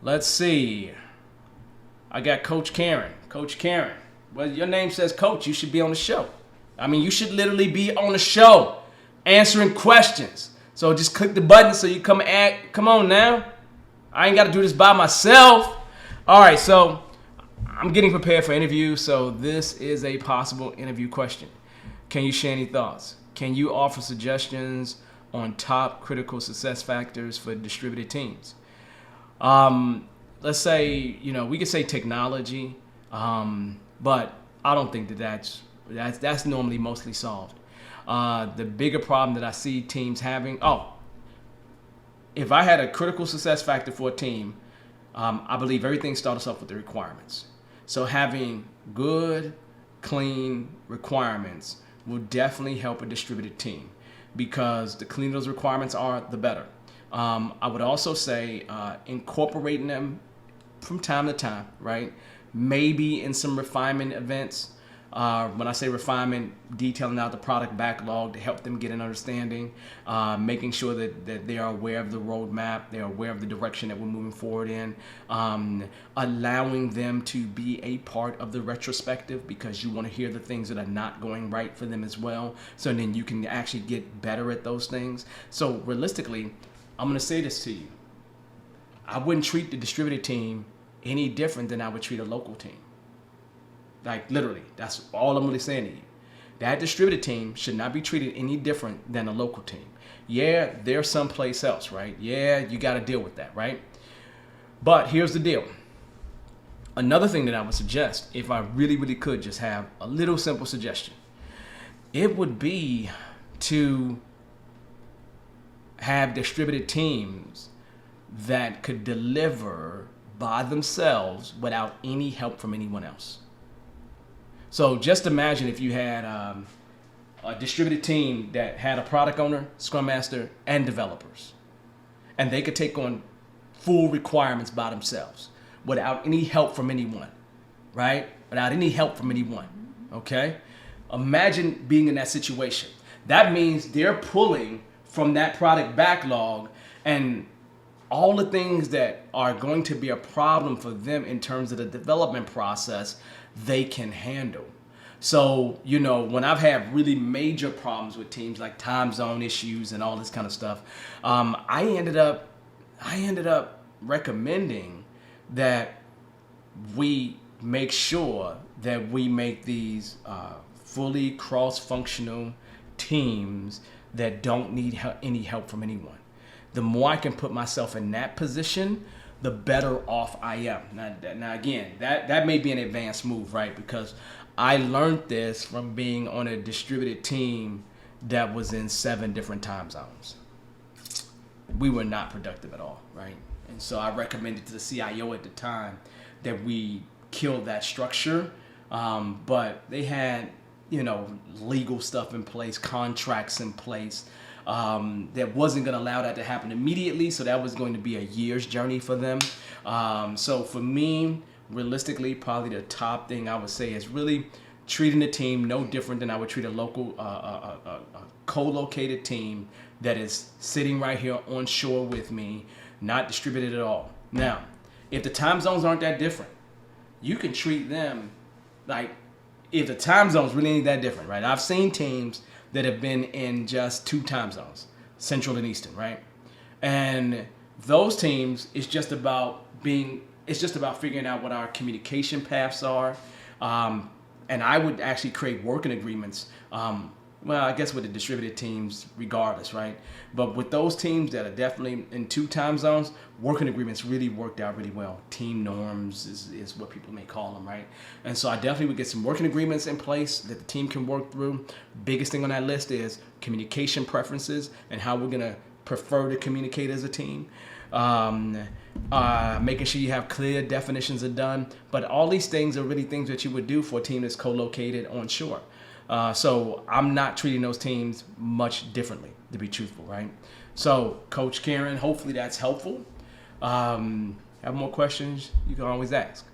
Let's see. I got Coach Karen. Coach Karen. Well, your name says Coach. You should be on the show. I mean, you should literally be on the show answering questions. So just click the button so you come on now. I ain't got to do this by myself. All right, so I'm getting prepared for interview. So this is a possible interview question. Can you share any thoughts? Can you offer suggestions on top critical success factors for distributed teams? Let's say, we could say technology, but I don't think that's normally mostly solved. The bigger problem that I see teams having, if I had a critical success factor for a team, I believe everything starts off with the requirements. So having good, clean requirements will definitely help a distributed team, because the cleaner those requirements are, the better. I would also say incorporating them from time to time, right? Maybe in some refinement events. When I say refinement, detailing out the product backlog to help them get an understanding, making sure that they are aware of the roadmap, they're aware of the direction that we're moving forward in, allowing them to be a part of the retrospective, because you want to hear the things that are not going right for them as well, so then you can actually get better at those things. So realistically, I'm going to say this to you. I wouldn't treat the distributed team any different than I would treat a local team. Like, literally, that's all I'm really saying to you. That distributed team should not be treated any different than a local team. Yeah, they're someplace else, right? Yeah, you got to deal with that, right? But here's the deal. Another thing that I would suggest, if I really, really could just have a little simple suggestion, it would be to have distributed teams that could deliver by themselves without any help from anyone else. So just imagine if you had a distributed team that had a product owner, scrum master, and developers, and they could take on full requirements by themselves without any help from anyone, right? Without any help from anyone, okay? Imagine being in that situation. That means they're pulling from that product backlog, and all the things that are going to be a problem for them in terms of the development process, they can handle. So, when I've had really major problems with teams, like time zone issues and all this kind of stuff, I ended up recommending that we make sure that we make these fully cross-functional teams that don't need any help from anyone. The more I can put myself in that position, the better off I am. Now again, that may be an advanced move, right? Because I learned this from being on a distributed team that was in 7 different time zones. We were not productive at all, right? And so I recommended to the CIO at the time that we kill that structure. But they had, legal stuff in place, contracts in place, that wasn't going to allow that to happen immediately. So that was going to be a year's journey for them. So for me, realistically, probably the top thing I would say is really treating the team no different than I would treat a local, co-located team that is sitting right here on shore with me, not distributed at all. Now, if the time zones aren't that different, you can treat them like, if the time zones really ain't that different, right? I've seen teams that have been in just 2 time zones, Central and Eastern, right? And those teams, it's just about figuring out what our communication paths are. And I would actually create working agreements. I guess with the distributed teams regardless, right? But with those teams that are definitely in 2 time zones, working agreements really worked out really well. Team norms is what people may call them, right? And so I definitely would get some working agreements in place that the team can work through. Biggest thing on that list is communication preferences and how we're gonna prefer to communicate as a team. Making sure you have clear definitions of done. But all these things are really things that you would do for a team that's co-located on shore. So I'm not treating those teams much differently, to be truthful, right? So, Coach Karen, hopefully that's helpful. Have more questions, you can always ask.